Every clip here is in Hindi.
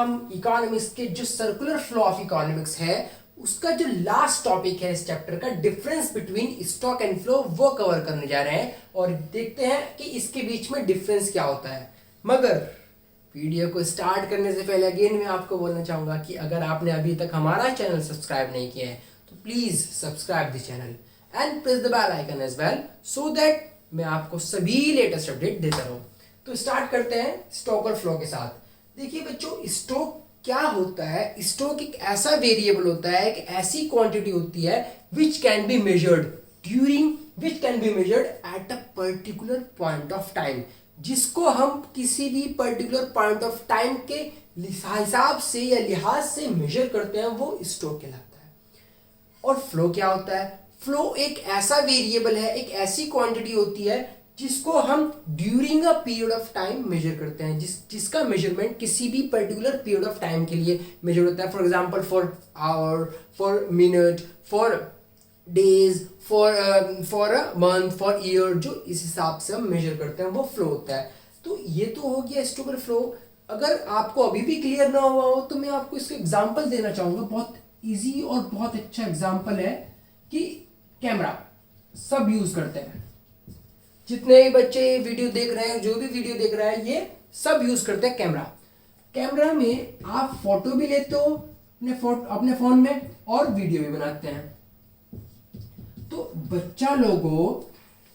हम इकोनॉमिक्स के जो सर्कुलर फ्लो ऑफ इकोनॉमिक्स है उसका जो लास्ट टॉपिक है इस चैप्टर का, difference between stock and flow, वो कवर करने जा रहे हैं और देखते हैं कि इसके बीच में डिफरेंस क्या होता है। मगर वीडियो को स्टार्ट करने से पहले अगेन मैं आपको बोलना चाहूंगा कि अगर आपने अभी तक हमारा चैनल सब्सक्राइब नहीं किया है तो please subscribe the channel and press the bell icon as well, so that मैं आपको सभी लेटेस्ट अपडेट देता रहूं। तो स्टार्ट करते हैं स्टॉक और फ्लो के साथ। देखिए बच्चों, स्टॉक क्या होता है? स्टॉक एक ऐसा वेरिएबल होता है, एक ऐसी क्वांटिटी होती है which can be measured at a particular point of time, जिसको हम किसी भी पर्टिकुलर पॉइंट ऑफ टाइम के हिसाब से या लिहाज से मेजर करते हैं, वो स्टॉक कहलाता है। और फ्लो क्या होता है? फ्लो एक ऐसा वेरिएबल है, एक ऐसी क्वांटिटी होती है जिसको हम during a period of time measure करते हैं, जिसका मेजरमेंट किसी भी पर्टिकुलर पीरियड ऑफ टाइम के लिए मेजर होता है। For example for hour, for minute, for days, for a month, for year, जो इस हिसाब से हम मेजर करते हैं वो फ्लो होता है। तो ये तो हो गया स्टॉक और फ्लो। अगर आपको अभी भी क्लियर ना हुआ हो तो मैं आपको इसका एग्जाम्पल देना चाहूंगा। बहुत ईजी और बहुत अच्छा एग्जाम्पल है कि कैमरा सब यूज करते हैं, जितने भी बच्चे वीडियो देख रहे हैं, जो भी वीडियो देख रहा है, ये सब यूज करते हैं कैमरा। कैमरा में आप फोटो भी लेते हो अपने फोन में और वीडियो भी बनाते हैं। तो बच्चा लोगों,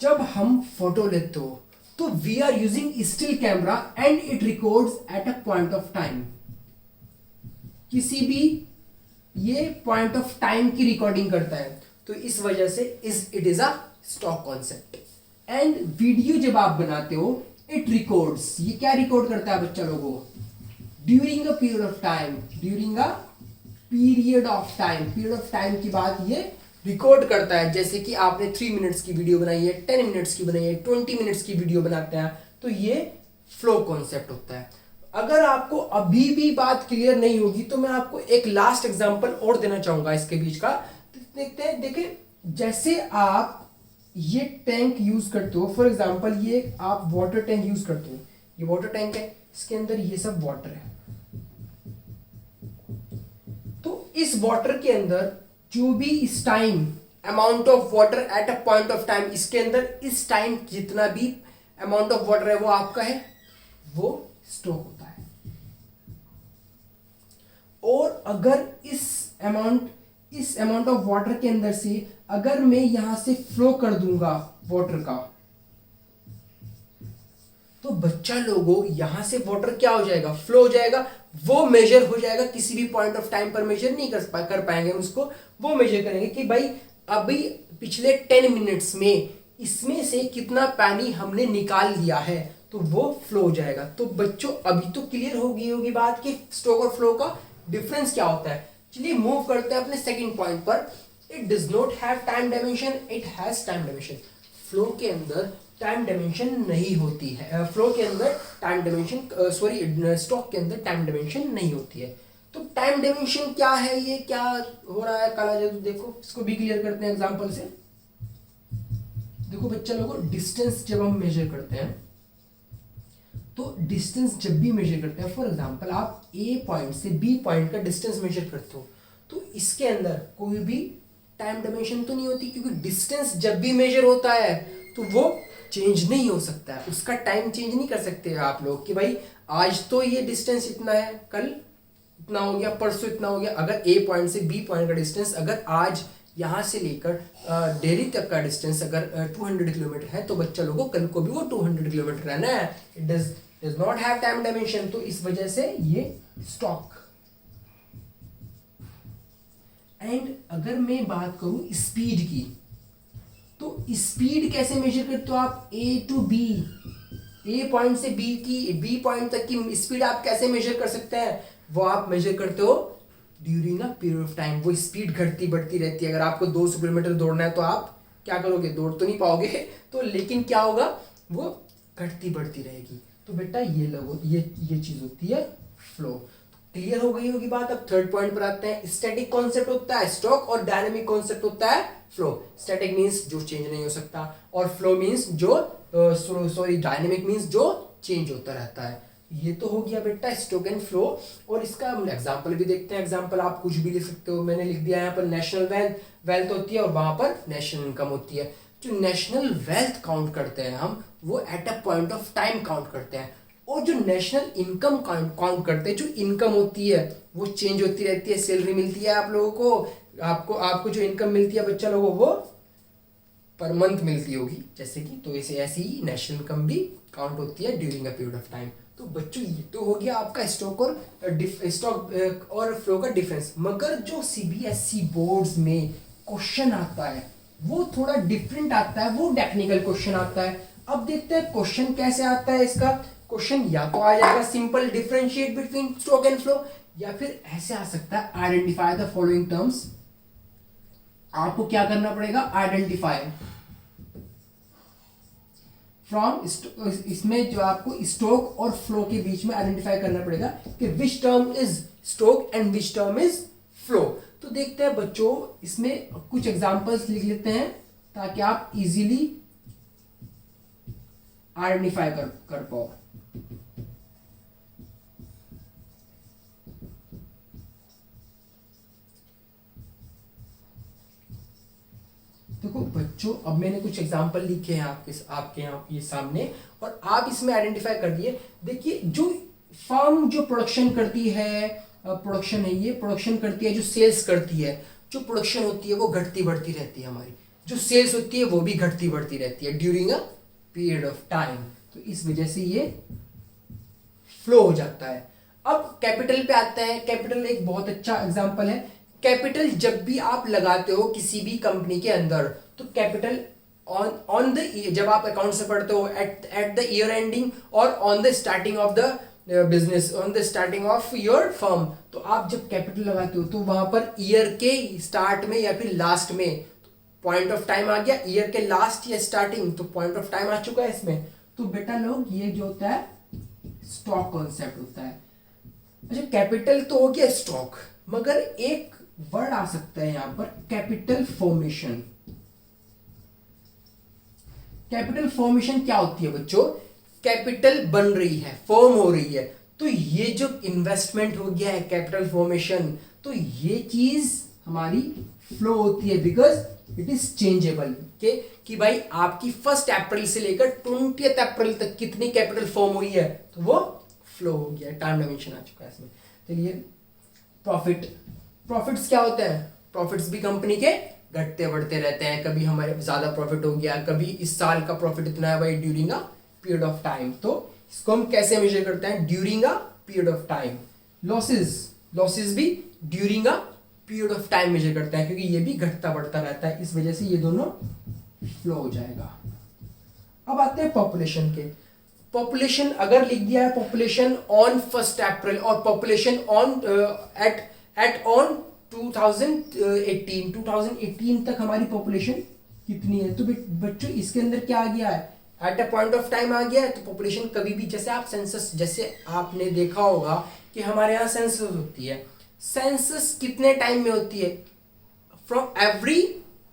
जब हम फोटो लेते हो तो we are using still camera and it records at a point of time. किसी भी ये पॉइंट ऑफ टाइम की रिकॉर्डिंग करता है, तो इस वजह से it is a stock concept. And video जब आप बनाते हो, इट रिकॉर्ड्स, ये क्या रिकॉर्ड करता है बच्चा लोगों? During a period of time, period of time की बात ये रिकॉर्ड करता है। जैसे कि आपने 3 मिनट्स की वीडियो बनाई है, 10 मिनट्स की बनाई है, 20 मिनट्स की वीडियो बनाते हैं, तो ये फ्लो कॉन्सेप्ट होता है। अगर आपको अभी भी बात क्लियर नहीं होगी तो मैं आपको एक लास्ट एग्जांपल और देना चाहूंगा इसके बीच का। देखते हैं। देखिए, जैसे आप ये टैंक यूज करते हो, फॉर एग्जांपल ये आप वाटर टैंक यूज करते हो, ये वाटर टैंक है, इसके अंदर ये सब वाटर है। तो इस वाटर के अंदर जो भी इस time amount of water at a point of time, इसके अंदर इस टाइम जितना भी अमाउंट ऑफ वाटर है वो आपका है, वो स्टॉक होता है। और अगर इस अमाउंट ऑफ वाटर के अंदर से अगर मैं यहां से फ्लो कर दूंगा वाटर का, तो बच्चा लोगों यहां से वाटर क्या हो जाएगा? फ्लो हो जाएगा। वो मेजर हो जाएगा, किसी भी पॉइंट ऑफ टाइम पर मेजर नहीं कर पाएंगे हम उसको। वो मेजर करेंगे कि भाई अभी पिछले 10 मिनट्स में इसमें से कितना पानी हमने निकाल लिया है, तो वो फ्लो हो जाएगा। तो बच्चों अभी तो क्लियर होगी बात कि स्टॉक और फ्लो का डिफरेंस क्या होता है। चलिए मूव करते हैं अपने सेकंड पॉइंट पर। It does not have time dimension, it has time dimension. Flow के अंदर टाइम डायमेंशन नहीं होती है। फ्लो के अंदर टाइम डायमेंशन, स्टॉक के अंदर टाइम डायमेंशन नहीं होती है। तो टाइम डायमेंशन क्या है? ये क्या हो रहा है काला जादू? देखो, इसको भी क्लियर करते हैं एग्जांपल से। देखो बच्चा लोगों, डिस्टेंस जब हम मेजर करते हैं, तो डिस्टेंस जब भी मेजर करते हैं, फॉर एग्जांपल आप ए पॉइंट से बी पॉइंट का डिस्टेंस मेजर करते हो, तो इसके अंदर कोई भी टाइम डायमेंशन तो नहीं होती, क्योंकि डिस्टेंस जब भी मेजर होता है तो वो चेंज नहीं हो सकता है। उसका टाइम चेंज नहीं कर सकते आप लोग कि भाई आज तो ये डिस्टेंस इतना है, कल इतना हो गया, परसों इतना हो गया। अगर ए पॉइंट से बी पॉइंट का डिस्टेंस अगर आज यहां से लेकर दिल्ली तक का डिस्टेंस अगर 200 किलोमीटर है, तो बच्चा लोगों कल को भी वो 200 किलोमीटर रहना है। It does not have time dimension, तो इस वजह से ये स्टॉक। एंड अगर मैं बात करूं स्पीड की, तो स्पीड कैसे मेजर करते हो आप? ए टू बी, ए पॉइंट से बी पॉइंट तक की स्पीड आप कैसे मेजर कर सकते हैं? वो आप मेजर करते हो during a period of time. वो स्पीड घटती बढ़ती रहती है। अगर आपको 200 किलोमीटर दौड़ना है तो आप क्या करोगे? दौड़ तो नहीं पाओगे, तो लेकिन क्या होगा? वो घटती बढ़ती रहेगी। तो बेटा ये लोगो ये चीज होती है फ्लो। क्लियर हो गई होगी बात। अब थर्ड पॉइंट पर आते हैं। स्टैटिक कॉन्सेप्ट होता है स्टॉक और डायनेमिक कॉन्सेप्ट होता है फ्लो। स्टैटिक मींस जो चेंज नहीं हो सकता और फ्लो मींस जो डायनेमिक मींस जो चेंज होता रहता है। ये तो हो गया बेटा स्टॉक एंड फ्लो। और इसका हम एग्जांपल भी देखते हैं। एग्जांपल आप कुछ भी लिख सकते हो। मैंने लिख दिया यहाँ पर नेशनल वेल्थ होती है और वहां पर नेशनल इनकम होती है। जो नेशनल वेल्थ काउंट करते हैं हम, वो eight a point of time count करते हैं। और जो नेशनल इनकम काउंट करते हैं, जो इनकम होती है वो चेंज होती रहती है। सैलरी मिलती है आप लोगों को, आपको जो इनकम मिलती है बच्चा लोगों को, वो पर मंथ मिलती होगी जैसे कि, तो इसे ऐसी ही नेशनल इनकम भी काउंट होती है during a period of time. तो बच्चों ये तो हो गया आपका स्टॉक और फ्लो का डिफरेंस। मगर जो सीबीएसई बोर्ड्स में क्वेश्चन आता है वो थोड़ा डिफरेंट आता है, वो टेक्निकल क्वेश्चन आता है। अब देखते हैं क्वेश्चन कैसे आता है। इसका क्वेश्चन या तो आ जाएगा simple differentiate between stock and flow, या फिर ऐसे आ सकता है आइडेंटिफाई द फॉलोइंग टर्म्स। आपको क्या करना पड़ेगा, आइडेंटिफाई फ्रॉम, इसमें जो आपको स्टॉक और फ्लो के बीच में आइडेंटिफाई करना पड़ेगा कि which term is stock and which term is flow. तो देखते हैं बच्चों, इसमें कुछ एग्जांपल्स लिख लेते हैं ताकि आप इजीली आइडेंटिफाई कर पाओ। देखो बच्चों, अब मैंने कुछ एग्जांपल लिखे हैं आपके यहाँ ये सामने, और आप इसमें आइडेंटिफाई कर दिए। देखिए जो फर्म जो प्रोडक्शन करती है, प्रोडक्शन है, ये प्रोडक्शन करती है, जो सेल्स करती है, जो प्रोडक्शन होती है वो घटती बढ़ती रहती है हमारी, जो सेल्स होती है वो भी घटती बढ़ती रहती है during a period of time. तो इस वजह से ये फ्लो हो जाता है। अब कैपिटल पे आते हैं। कैपिटल एक बहुत अच्छा एग्जांपल है। कैपिटल जब भी आप लगाते हो किसी भी कंपनी के अंदर, तो कैपिटल ऑन द, जब आप अकाउंट से पढ़ते हो एट द ईयर एंडिंग और on the starting of the business, on the starting of your firm, तो आप जब कैपिटल लगाते हो तो वहां पर ईयर के स्टार्ट में या फिर लास्ट में पॉइंट ऑफ टाइम आ गया, ईयर के लास्ट या स्टार्टिंग, तो पॉइंट ऑफ टाइम आ चुका है इसमें। तो बेटा लोग ये जो होता है स्टॉक कॉन्सेप्ट होता है। अच्छा, कैपिटल तो हो गया स्टॉक, मगर एक वर्ड आ सकता है यहां पर कैपिटल फॉर्मेशन। कैपिटल फॉर्मेशन क्या होती है बच्चों, कैपिटल बन रही है, फॉर्म हो रही है, तो ये जो इन्वेस्टमेंट हो गया है कैपिटल फॉर्मेशन, तो ये चीज हमारी फ्लो होती है बिकॉज इट इज चेंजेबल। कि भाई आपकी 1 अप्रैल से लेकर 20 अप्रैल तक कितनी कैपिटल फॉर्म हुई है, तो वो फ्लो हो गया, टाइम डायमेंशन आ चुका है इसमें। चलिए, प्रॉफिट्स क्या होते हैं, प्रॉफिट्स भी कंपनी के घटते बढ़ते रहते हैं। कभी हमारे ज्यादा प्रॉफिट हो गया, कभी इस साल का प्रॉफिट इतना है भाई during a period of time, तो इसको हम कैसे मेजर करते हैं, during a period of time. Losses भी during a period of time measure करते हैं, क्योंकि ये भी घटता बढ़ता रहता है, इस वजह से ये दोनों फ्लो हो जाएगा। अब आते हैं पॉपुलेशन के। पॉपुलेशन अगर लिख दिया है पॉपुलेशन ऑन 1 अप्रैल और पॉपुलेशन ऑन एट ऑन 2018 तक हमारी पॉपुलेशन कितनी है, तो बच्चों इसके अंदर क्या आ गया है, at a point of time आ गया है। तो पॉपुलेशन कभी भी, जैसे आप सेंसस, जैसे आपने देखा होगा कि हमारे यहाँ सेंसस होती है, सेंसस कितने टाइम में होती है, फ्रॉम एवरी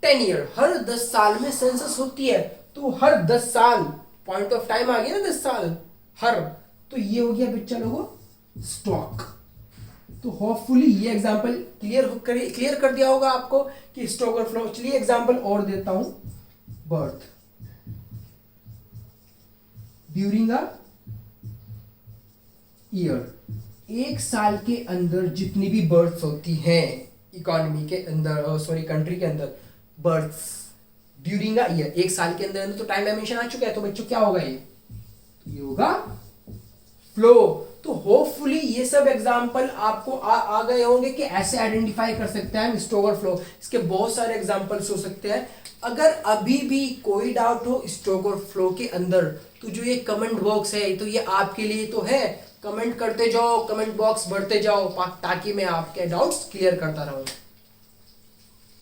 10 ईयर, हर 10 साल में सेंसस होती है। तो हर 10 साल पॉइंट ऑफ टाइम आ गया ना, 10 साल हर, तो ये हो गया बच्चा लोगों स्टॉक। तो होपफुली ये एग्जांपल क्लियर कर दिया होगा आपको कि स्टॉक और फ्लो। चलिए एग्जांपल और देता हूं। बर्थ ड्यूरिंग अ ईयर, एक साल के अंदर जितनी भी बर्थ्स होती हैं इकोनॉमी के अंदर, सॉरी कंट्री के अंदर, बर्थ्स ड्यूरिंग अ ईयर, एक साल के अंदर, तो टाइम डायमेंशन आ चुका है, तो बच्चों क्या होगा ये होगा फ्लो। तो होपफुली ये सब एग्जांपल आपको आ गए होंगे कि ऐसे आइडेंटिफाई कर सकते हैं हम स्टॉक और फ्लो। इसके बहुत सारे एग्जांपल्स हो सकते हैं। अगर अभी भी कोई डाउट हो स्टॉक और फ्लो के अंदर, तो जो ये कमेंट बॉक्स है, तो ये आपके लिए तो है, कमेंट करते जाओ, कमेंट बॉक्स बढ़ते जाओ, ताकि मैं आपके डाउट्स क्लियर करता रहूं।